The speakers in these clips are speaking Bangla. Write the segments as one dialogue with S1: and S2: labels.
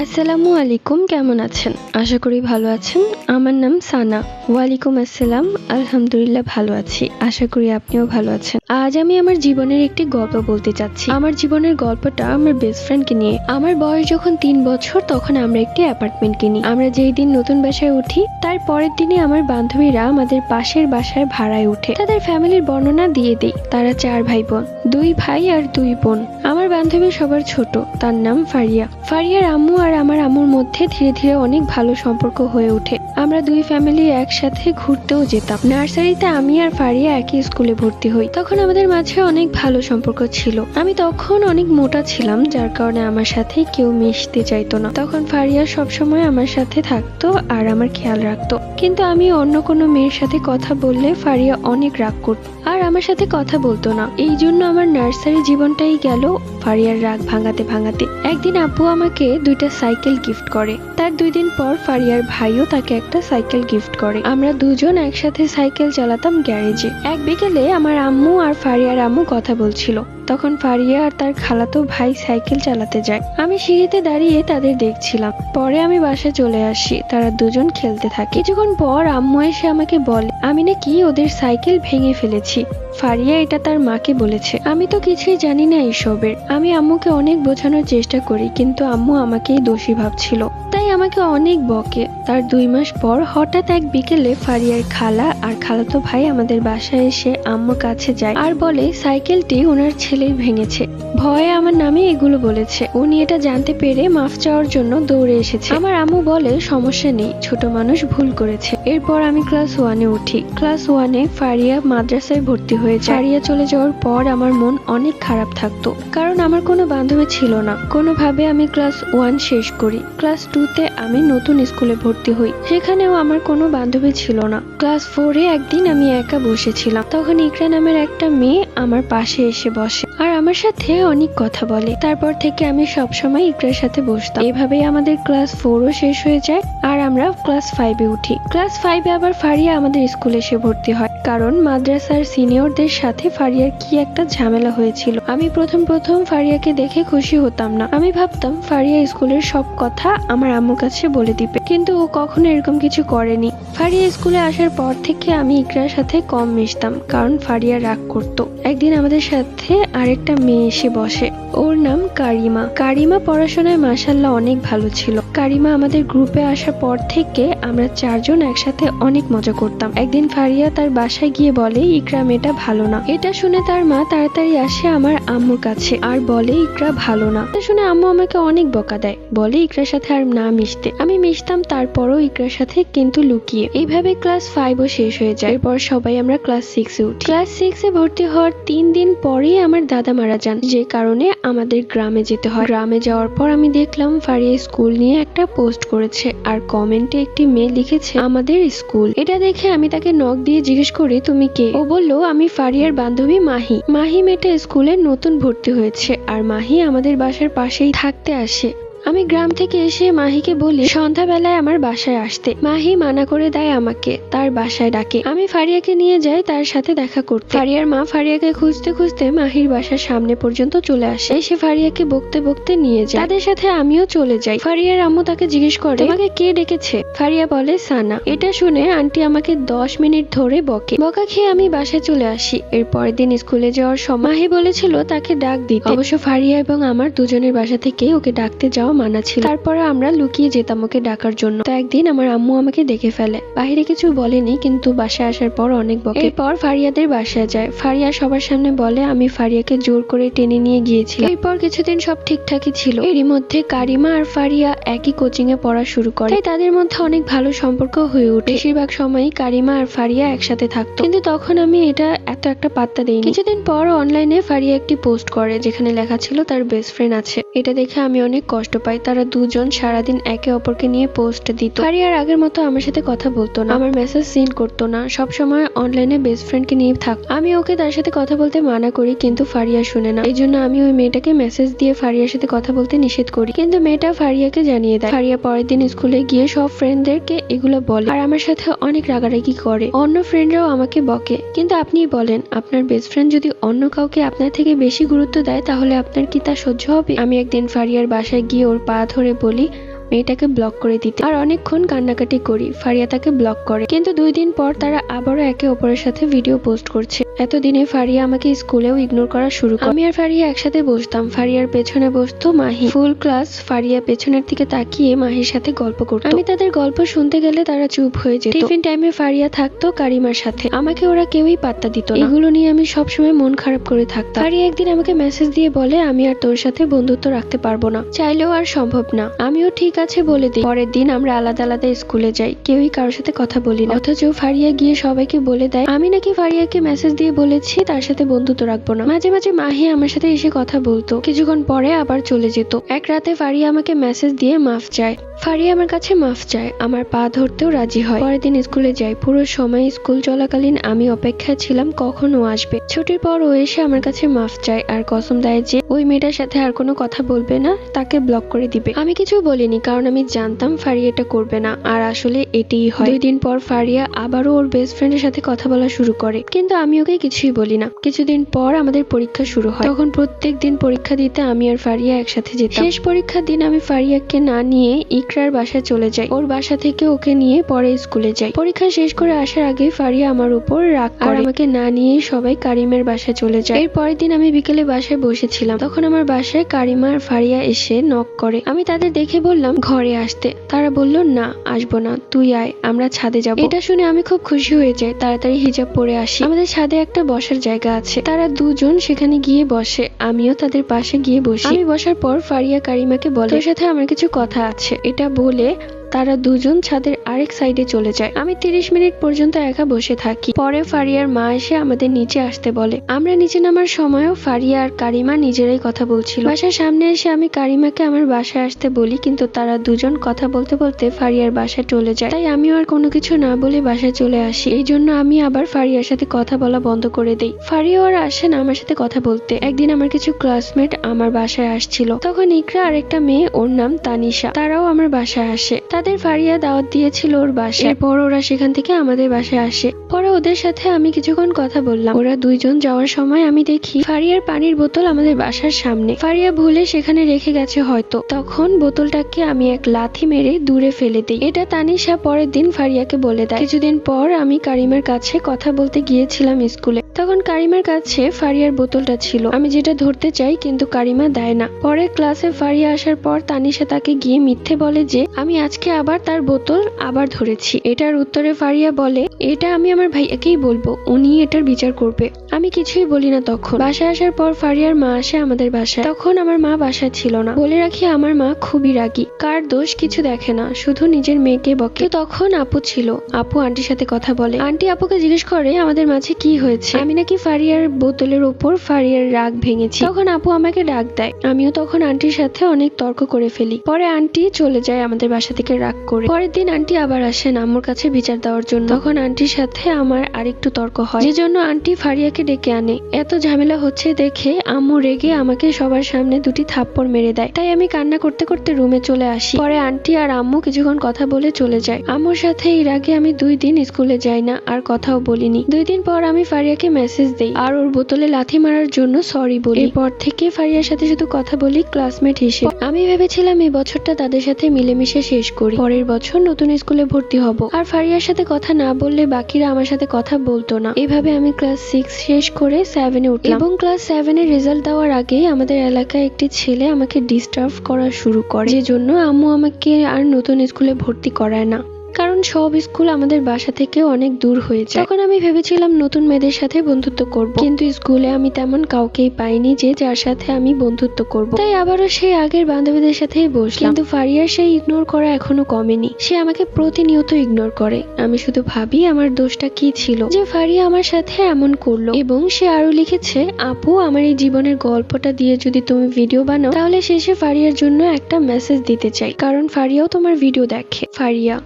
S1: আসসালামু আলাইকুম, কেমন আছেন? আশা করি ভালো আছেন। আমার নাম সানা। ওয়ালাইকুম আসসালাম। আলহামদুলিল্লাহ ভালো আছি। আশা করি আপনিও ভালো আছেন। আজ আমি আমার জীবনের একটি গল্প বলতে চাচ্ছি। আমার জীবনের গল্পটা আমার বেস্ট ফ্রেন্ডকে নিয়ে। আমার বয়স যখন 3 বছর তখন আমরা একটি অ্যাপার্টমেন্ট কিনি। আমরা যেই দিন নতুন বাসায় উঠি তার পরের দিনে আমার বান্ধবীরা আমাদের পাশের বাসায় ভাড়ায় উঠে। তাদের ফ্যামিলির বর্ণনা দিয়ে দেই। তারা 4 ভাই বোন, 2 ভাই আর 2 বোন। আমার বান্ধবী সবার ছোট, তার নাম ফারিয়া। ফারিয়ার আম্মু আর আমার আম্মুর মধ্যে ধীরে ধীরে অনেক ভালো সম্পর্ক হয়ে ওঠে। আমরা 2 ফ্যামিলি একসাথে ঘুরতেও যেতাম। নার্সারিতে আমি আর ফারিয়া একই স্কুলে ভর্তি হই। তখন আমাদের মাঝে অনেক ভালো সম্পর্ক ছিল। আমি তখন অনেক মোটা ছিলাম, যার কারণে আমার সাথে কেউ মিশতে চাইতো না। তখন ফারিয়া সবসময় আমার সাথে থাকতো আর আমার খেয়াল রাখতো। কিন্তু আমি অন্য কোনো মেয়ের সাথে কথা বললে ফারিয়া অনেক রাগ করতো আর আমার সাথে কথা বলতো না। এই জন্য আমার নার্সারি জীবনটাই গেল ফারিয়ার রাগ ভাঙাতে ভাঙাতে। একদিন আব্বু আমাকে 2টা সাইকেল গিফট করে। তার 2 দিন পর ফারিয়ার ভাইও তাকে একটা সাইকেল গিফট করে। আমরা দুজন একসাথে সাইকেল চালাতাম গ্যারেজে। এক বিকেলে আমার আম্মু আর ফারিয়ার আম্মু কথা বলছিল। তখন ফারিয়া আর তার খালাতো ভাই সাইকেল চালাতে যায়। আমি সিঁড়িতে দাঁড়িয়ে তাদের দেখছিলাম। পরে আমি বাসায় চলে আসি। তারা দুজন খেলতে থাকে। কিছুক্ষণ পর আম্মু এসে আমাকে বলে আমি নাকি ওদের সাইকেল ভেঙে ফেলেছি। ফারিয়া এটা তার মাকে বলেছে। আমি তো কিছুই জানি না এইসবের। আমি আম্মুকে অনেক বোঝানোর চেষ্টা করি, কিন্তু আম্মু আমাকেই দোষী ভাবছিল, তাই আমাকে অনেক বকে। তার 2 মাস পর হঠাৎ এক বিকেলে ফারিয়ার খালা আর খালাতো ভাই আমাদের বাসায় এসে আম্মুর কাছে যায় আর বলে সাইকেলটি ওনার ছেলেই ভেঙেছে। ভয়ে আমার নামে এগুলো বলেছে। উনি এটা জানতে পেরে মাফ চাওয়ার জন্য দৌড়ে এসেছে। আমার আম্মু বলে সমস্যা নেই, ছোট মানুষ ভুল করেছে। এরপর আমি ক্লাস 1-এ উঠি। ক্লাস 1-এ ফারিয়া মাদ্রাসায় ভর্তি হয়ে যায়। ফারিয়া চলে যাওয়ার পর আমার মন অনেক খারাপ থাকতো, কারণ আমার কোনো বান্ধবী ছিল না। কোনোভাবে আমি ক্লাস 1 শেষ করি। ক্লাস 2-তে আমি নতুন স্কুলে ভর্তি হই। সেখানেও আমার কোনো বান্ধবী ছিল না। ক্লাস 4-এ একদিন আমি একা বসেছিলাম। তখন ইকরা নামের একটা মেয়ে আমার পাশে এসে বসে আর আমার সাথে অনেক কথা বলে। তারপর থেকে আমি সবসময় ইকরার সাথে বসতাম। এভাবেই আমাদের ক্লাস 4ও শেষ হয়ে যায় আর আমরা ক্লাস 5-এ উঠি। ক্লাস 5-এ আবার ফারিয়া আমাদের স্কুলে এসে ভর্তি হয়, কারণ মাদ্রাসার সিনিয়রদের সাথে ফারিয়ার কি একটা ঝামেলা হয়েছিল। আমি প্রথম ফারিয়াকে দেখে খুশি হতাম না। আমি ভাবতাম ফারিয়া স্কুলের সব কথা আমার আম্মুর কাছে বলে দিবে, কিন্তু ও কখনো এরকম কিছু করেনি। ফারিয়া স্কুলে আসার পর থেকে আমি ইকরার সাথে কম মিশতাম, কারণ ফারিয়া রাগ করতো। একদিন আমাদের সাথে আরেকটা মেয়ে এসে বসে। ওর নাম কারিমা। কারিমা পড়াশোনায় মাশাআল্লাহ অনেক ভালো ছিল। কারিমা আমাদের গ্রুপে আসার পর থেকে আমরা 4 জন একসাথে অনেক মজা করতাম। একদিন ফারিয়া তার বাসায় গিয়ে বলে ইকরা মেয়েটা ভালো না। এটা শুনে তার মা তাড়াতাড়ি আসে আমার আম্মুর কাছে আর বলে ইকরা ভালো না। এটা শুনে আম্মু আমাকে অনেক বকা দেয়, বলে ইকরার সাথে আর না মিশতে। আমি মিশতাম তারপরও ইকরার সাথে, কিন্তু লুকিয়ে। এইভাবে ক্লাস 5ও শেষ হয়ে যায়। এরপর সবাই আমরা ক্লাস 6-এ উঠি। ক্লাস 6-এ ভর্তি হওয়ার 3 দিন পরেই আমার দাদা মারা যান, যে কারণে আমাদের গ্রামে যেতে হয়। গ্রামে যাওয়ার পর আমি দেখলাম ফারিয়া স্কুল নিয়ে একটা পোস্ট করেছে আর কমেন্টে একটি মেয়ে লিখেছে আমাদের স্কুল। এটা দেখে আমি তাকে নক দিয়ে জিজ্ঞেস করি তুমি কে? ও বলল আমি ফারিয়ার বান্ধবী মাহি। মাহি মেয়েটা স্কুলে নতুন ভর্তি হয়েছে আর মাহি আমাদের বাসার পাশেই থাকতে আসে। আমি গ্রাম থেকে এসে মাহিকে বলি সন্ধ্যাবেলায় আমার বাসায় আসতে। মাহি মানা করে দেয় আমাকে, তার বাসায় ডাকে। আমি ফারিয়াকে নিয়ে যাই তার সাথে দেখা করতে। ফারিয়ার মা ফারিয়াকে খুঁজতে খুঁজতে মাহির বাসার সামনে পর্যন্ত চলে আসে। এসে ফারিয়াকে বকতে বকতে নিয়ে যায়। তাদের সাথে আমিও চলে যাই। ফারিয়ার আম্মু তাকে জিজ্ঞেস করে তোমাকে কে ডেকেছে? ফারিয়া বলে সানা। এটা শুনে আন্টি আমাকে 10 মিনিট ধরে বকে। বকা খেয়ে আমি বাসায় চলে আসি। এর পরের দিন স্কুলে যাওয়ার সময় মাহি বলেছিল তাকে ডাক দিতে। অবশ্য ফারিয়া এবং আমার দুজনের বাসা থেকে ওকে ডাকতে যাওয়া মানা ছিল। তারপরে আমরা লুকিয়ে যেতাম ওকে ডাকার জন্য। তো একদিন আমার আম্মু আমাকে দেখে ফেলে। বাহিরে কিছু বলেনি, কিন্তু বাসায় আসার পর অনেক বকে। এরপর ফারিয়াদের বাসায় যায়। ফারিয়া সবার সামনে বলে আমি ফারিয়াকে জোর করে টেনে নিয়ে গিয়েছিলাম। এরপর কিছুদিন সব ঠিকঠাকই ছিল। এরই মধ্যে কারিমা আর ফারিয়া একই কোচিং এ পড়া শুরু করে, তাই তাদের মধ্যে অনেক ভালো সম্পর্ক হয়ে ওঠে। বেশিরভাগ সময়ই কারিমা আর ফারিয়া একসাথে থাকতো, কিন্তু তখন আমি এটা এত একটা পাত্তা দেইনি। কিছুদিন পর অনলাইনে ফারিয়া একটি পোস্ট করে যেখানে লেখা ছিল তার বেস্ট ফ্রেন্ড আছে। এটা দেখে আমি অনেক কষ্ট পাই। তারা দুজন সারাদিন একে অপরকে নিয়ে পোস্ট দিত। ফারিয়ার আগের মতো আমার সাথে কথা বলতো না, আমার মেসেজ সিন্ড করতো না, সবসময় অনলাইনে বেস্ট ফ্রেন্ডকে নিয়ে থাকতো। আমি ওকে তার সাথে কথা বলতে মানা করি, কিন্তু ফারিয়া শুনে না। এই জন্য আমি ওই মেয়েটাকে মেসেজ দিয়ে ফারিয়ার সাথে কথা বলতে নিষেধ করি, কিন্তু মেয়েটা ফারিয়াকে জানিয়ে দেয়। ফারিয়া পরের দিন স্কুলে গিয়ে সব ফ্রেন্ডদেরকে এগুলো বলে আর আমার সাথে অনেক রাগারাগি করে। অন্য ফ্রেন্ডরাও আমাকে বকে। কিন্তু আপনিই বলেন, আপনার বেস্ট ফ্রেন্ড যদি অন্য কাউকে আপনার থেকে বেশি গুরুত্ব দেয় তাহলে আপনার কি তা সহ্য হবে? আমি একদিন ফারিয়ার বাসায় গিয়ে ওর পা ধরে বলি মেয়েটাকে ব্লক করে দিতে, আর অনেকক্ষণ কান্নাকাটি করি। ফারিয়া তাকে ব্লক করে, কিন্তু 2 দিন পর তারা আবারও একে অপরের সাথে ভিডিও পোস্ট করছে। এতদিনে ফারিয়া আমাকে স্কুলেও ইগনোর করা শুরু করে। আমি আর ফারিয়া একসাথে বসতাম, ফারিয়ার পেছনে বসতো মাহি। ফুল ক্লাস ফারিয়া পেছনের দিকে তাকিয়ে মাহির সাথে গল্প করতো। আমি তাদের গল্প শুনতে গেলে তারা চুপ হয়ে যেত। টিফিন টাইমে ফারিয়া থাকতো কারিমার সাথে, আমাকে ওরা কেউই পাত্তা দিত না। এগুলো নিয়ে আমি সবসময় মন খারাপ করে থাকতাম। ফারিয়া একদিন আমাকে মেসেজ দিয়ে বলে আমি আর তোর সাথে বন্ধুত্ব রাখতে পারবো না, চাইলেও আর সম্ভব না। আমিও ঠিক আছে বলে দিই। পরের দিন আমরা আলাদা আলাদা স্কুলে যাই, কেউই কারোর সাথে কথা বলি না। অথচ ফারিয়া গিয়ে সবাইকে বলে দেয় আমি নাকি ফারিয়াকে মেসেজ দিয়ে বলেছি তার সাথে বন্ধুত্ব রাখবো না। মাঝে মাঝে মাহি আমার সাথে এসে কথা বলতো, কিছুক্ষণ পরে আবার চলে যেত। এক রাতে ফারিয়া আমাকে মেসেজ দিয়ে মাফ চায়। ফারিয়া আমার কাছে মাফ চায়, আমার পা ধরতেও রাজি হয়। পরের দিন স্কুলে যাই। পুরো সময় স্কুল চলাকালীন আমি অপেক্ষায় ছিলাম কখন ও আসবে। ছুটির পর ও এসে আমার কাছে মাফ চায় আর কসম দেয় যে ওই মেয়েটার সাথে আর কোনো কথা বলবে না, তাকে ব্লক করে দিবে। আমি কিছু বলিনি, কারণ আমি জানতাম ফারিয়া এটা করবে না, আর আসলে এটাই হয়। 2 দিন পর ফারিয়া আবারও ওর বেস্ট ফ্রেন্ডের সাথে কথা বলা শুরু করে, কিন্তু আমি ওকে কিছুই বলি না। কিছুদিন পর আমাদের পরীক্ষা শুরু হয়। তখন প্রত্যেক দিন পরীক্ষা দিতে আমি আর ফারিয়া একসাথে যেতাম। শেষ পরীক্ষার দিন আমি ফারিয়াকে না নিয়ে ইকরার বাসায় চলে যাই। ওর বাসা থেকে ওকে নিয়ে পরে স্কুলে যাই। পরীক্ষা শেষ করে আসার আগে ফারিয়া আমার উপর রাগ করে, আমাকে না নিয়ে সবাই কারিমের বাসায় চলে যায়। এর পরের দিন আমি বিকেলে বাসায় বসেছিলাম, তখন আমার বাসায় কারিমা আর ফারিয়া এসে নক করে। আমি তাদের দেখে বললাম ঘরে আসতে। তারা বলল না আসবো না, তুই আয়, আমরা ছাদে যাব। এটা শুনে আমি খুব খুশি হয়ে যাই। তাড়াতাড়ি হিজাব পরে আসি। আমাদের ছাদে একটা বসার জায়গা আছে, তারা দুজন সেখানে গিয়ে বসে, আমিও তাদের পাশে গিয়ে বসি। আমি বসার পর ফারিয়া কারিমাকে বলে তোর সাথে আমার কিছু কথা আছে। এটা বলে তারা দুজন ছাদের আরেক সাইডে চলে যায়। আমি 30 মিনিট পর্যন্ত একা বসে থাকি। পরে ফারিয়ার মা এসে আমাদের নিচে আসতে বলে। আমরা নিচে নামার সময়ও ফারিয়া আর কারিমা নিজেরাই কথা বলছিল। বাসার সামনে এসে আমি কারিমাকে আমার বাসায় আসতে বলি, কিন্তু তারা দুজন কথা বলতে বলতে ফারিয়ার বাসায় চলে যায়। তাই আমিও আর কোনো কিছু না বলে বাসায় চলে আসি। এই জন্য আমি আবার ফারিয়ার সাথে কথা বলা বন্ধ করে দেই। ফারিয়া আর আসে না আমার সাথে কথা বলতে। একদিন আমার কিছু ক্লাসমেট আমার বাসায় আসছিল, তখন ইকরা আর একটা মেয়ে, ওর নাম তানিশা, তারাও আমার বাসায় আসে। তাদের ফারিয়া দাওয়াত দিয়েছিল ওর বাসায়। এরপর ওরা সেখান থেকে আমাদের বাসায় আসে। পরে ওদের সাথে আমি কিছুক্ষণ কথা বললাম। ওরা দুইজন যাওয়ার সময় আমি দেখি ফারিয়ার পানির বোতল আমাদের বাসার সামনে। ফারিয়া ভুলে সেখানে রেখে গেছে হয়তো। তখন বোতলটাকে আমি এক লাথি মেরে দূরে ফেলে দিই। এটা তানিশা পরের দিন ফারিয়াকে বলে দেয়। কিছুদিন পর আমি কারিমার কাছে কথা বলতে গিয়েছিলাম স্কুলে। তখন কারিমার কাছে ফারিয়ার বোতলটা ছিল। আমি যেটা ধরতে চাই, কিন্তু কারিমা দেয় না। পরে ক্লাসে ফারিয়া আসার পর তানিশা তাকে গিয়ে মিথ্যে বলে যে আমি আজকে আবার তার বোতল আবার ধরেছি। এটার উত্তরে ফারিয়া বলে এটা আমি আমার ভাইয়াকেই বলবো, উনি এটার বিচার করবে। আমি কিছুই বলি না। তখন বাসায় আসার পর ফারিয়ার মা আসে আমাদের বাসায়। তখন আমার মা বাসায় ছিল না। বলে রাখি আমার মা খুবই রাগী, কার দোষ কিছু দেখে না, শুধু নিজের মেয়েকে বকে। তখন আপু ছিল। আপু আন্টির সাথে কথা বলে। আন্টি আপুকে জিজ্ঞেস করে আমাদের মাঝে কি হয়েছে। আমি নাকি ফারিয়ার বোতলের উপর ফারিয়ার রাগ ভেঙেছি। তখন আপু আমাকে ডাক দেয়। আমিও তখন আন্টির সাথে অনেক তর্ক করে ফেলি। পরে আন্টি চলে যায় আমাদের বাসা থেকে রাগ করে। পরের দিন আন্টি আবার আসেন আম্মুর কাছে বিচার দেওয়ার জন্য। তখন আন্টির সাথে আমার আরেকটু তর্ক হয়, যে জন্য আন্টি ফারিয়াকে ডেকে আনে। এত ঝামেলা হচ্ছে দেখে আম্মু রেগে আমাকে সবার সামনে 2টি থাপ্পড় মেরে দেয়। তাই আমি কান্না করতে করতে রুমে চলে আসি। পরে আন্টি আর আম্মু কিছুক্ষণ কথা বলে চলে যায়। আম্মুর সাথে এর আগে আমি 2 দিন স্কুলে যাই না, আর কথাও বলিনি। 2 দিন পর আমি ফারিয়াকে মেসেজ দেই আর ওর বোতলে লাথি মারার জন্য সরি বলি। এরপর থেকে ফারিয়ার সাথে শুধু কথা বলি ক্লাসমেট হিসেবে। আমি ভেবেছিলাম এই বছরটা তাদের সাথে মিলেমিশে শেষ করি, পরের বছর নতুন স্কুলে ভর্তি হব। আর ফারিয়ার সাথে কথা না বললে বাকিরা আমার সাথে কথা বলতো না। এভাবে আমি ক্লাস 6 শেষ করে 7-এ উঠলাম। এবং ক্লাস 7-এর রেজাল্ট দেওয়ার আগে আমাদের এলাকায় একটি ছেলে আমাকে ডিস্টার্ব করা শুরু করে, যে জন্য আম্মু আমাকে আর নতুন স্কুলে ভর্তি করায় না, কারণ সব স্কুল আমাদের বাসা থেকে অনেক দূর হয়ে যায়। তখন আমি ভেবেছিলাম নতুন মেয়েদের সাথে বন্ধুত্ব করব, কিন্তু স্কুলে আমি তেমন কাউকেই পাইনি যে যার সাথে আমি বন্ধুত্ব করব। তাই আবারও সেই আগের বান্ধবীদের সাথেই বসলাম। কিন্তু ফারিয়ার সেই ইগনোর করা এখনো কমেনি। সে আমাকে প্রতিনিয়ত ইগনোর করে। আমি শুধু ভাবি আমার দোষটা কি ছিল যে ফারিয়া আমার সাথে এমন করলো। এবং সে আরো লিখেছে, আপু আমার এই জীবনের গল্পটা দিয়ে যদি তুমি ভিডিও বানাও, তাহলে শেষে ফারিয়ার জন্য একটা মেসেজ দিতে চাই, কারণ ফারিয়াও তোমার ভিডিও দেখে। ফারিয়া,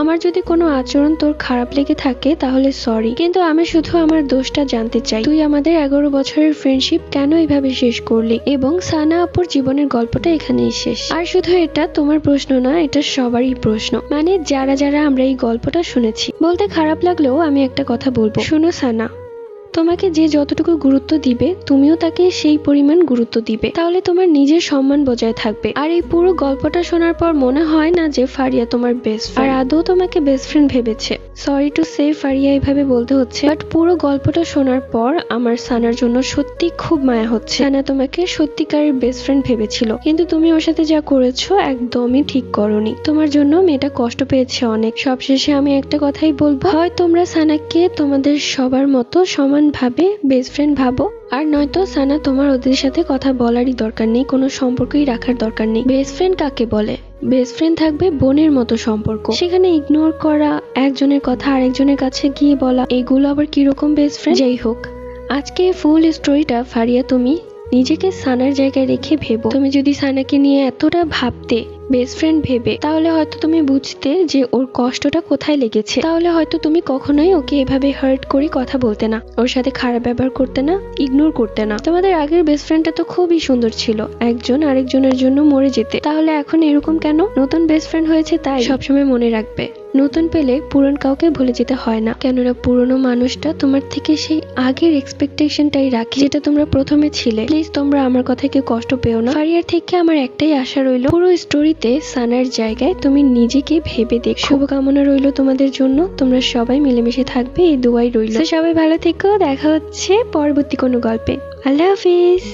S1: আমার যদি কোনো আচরণ তোর খারাপ লেগে থাকে তাহলে সরি, কিন্তু আমি শুধু আমার দোষটা জানতে চাই। তুই আমাদের 11 বছরের ফ্রেন্ডশিপ কেন এইভাবে শেষ করলি? এবং সানা আপুর জীবনের গল্পটা এখানেই শেষ। আর শুধু এটা তোমার প্রশ্ন না, এটা সবারই প্রশ্ন, মানে যারা যারা আমরা এই গল্পটা শুনেছি। বলতে খারাপ লাগলেও আমি একটা কথা বলবো, শোনো সানা, তোমাকে যে যতটুকু গুরুত্ব দিবে তুমিও তাকে সেই পরিমাণ গুরুত্ব দিবে, তাহলে তোমার নিজের সম্মান বজায় থাকবে। আর এই পুরো গল্পটা শোনার পর মনে হয় না যে ফারিয়া তোমার বেস্ট ফ্রেন্ড, আর আদৌ তোমাকে বেস্ট ফ্রেন্ড ভেবেছে। সরি টু সে ফারিয়া এইভাবে বলতে হচ্ছে, বাট পুরো গল্পটা শোনার পর আমার সানার জন্য সত্যি খুব মায়া হচ্ছে। সানা তোমাকে সত্যিকারের বেস্ট ফ্রেন্ড ভেবেছিল, কিন্তু তুমি ওর সাথে যা করেছো একদমই ঠিক করোনি। তোমার জন্য মেয়েটা কষ্ট পেয়েছে অনেক। সবশেষে আমি একটা কথাই বলবো, হয় তোমরা সানাকে তোমাদের সবার মতো সমানভাবে বেস্ট ফ্রেন্ড ভাবো, আর নয়তো সানা তোমার ওদের সাথে কথা বলারই দরকার নেই, কোনো সম্পর্কই রাখার দরকার নেই। বেস্ট ফ্রেন্ড কাকে বলে? বেস্ট ফ্রেন্ড থাকবে বোনের মতো সম্পর্ক, সেখানে ইগনোর করা, একজনের কথা আরেকজনের কাছে গিয়ে বলা, এগুলো আবার কিরকম বেস্ট ফ্রেন্ড? যাই হোক, আজকে ফুল স্টোরিটা ফারিয়া তুমি নিজেকে সানার জায়গায় রেখে ভেবো। তুমি যদি সানাকে নিয়ে এতটা ভাবতে বেস্ট ফ্রেন্ড ভেবে, তাহলে হয়তো তুমি বুঝতে যে ওর কষ্টটা কোথায় লেগেছে। তাহলে হয়তো তুমি কখনোই ওকে এভাবে হার্ট করে কথা বলতে না, ওর সাথে খারাপ ব্যবহার করতে না, ইগনোর করতে না। তোমাদের আগের বেস্ট ফ্রেন্ডটা তো খুবই সুন্দর ছিল, একজন আরেকজনের জন্য মরে যেতে, তাহলে এখন এরকম কেন? নতুন বেস্ট ফ্রেন্ড হয়েছে তাই। সবসময় মনে রাখবে, নতুন পেলে পুরন কাউকে ভুলে যেতে হয় না, কেননা পুরনো মানুষটা তোমার থেকে সেই আগের এক্সপেকটেশনটাই রাখে যেটা তোমরা প্রথমে ছিলে। প্লিজ তোমরা আমার কথায় কেউ কষ্ট পেও না। ফারিয়ার থেকে আমার একটাই আশা রইল, পুরো স্টোরিতে সানার জায়গায় তুমি নিজেকে ভেবে দেখো। শুভকামনা রইল তোমাদের জন্য, তোমরা সবাই মিলেমিশে থাকবে এই দোয়াই রইল। সবাই ভালো থেকো, দেখা হচ্ছে পরবর্তী কোনো গল্পে। আল্লাহ হাফিজ।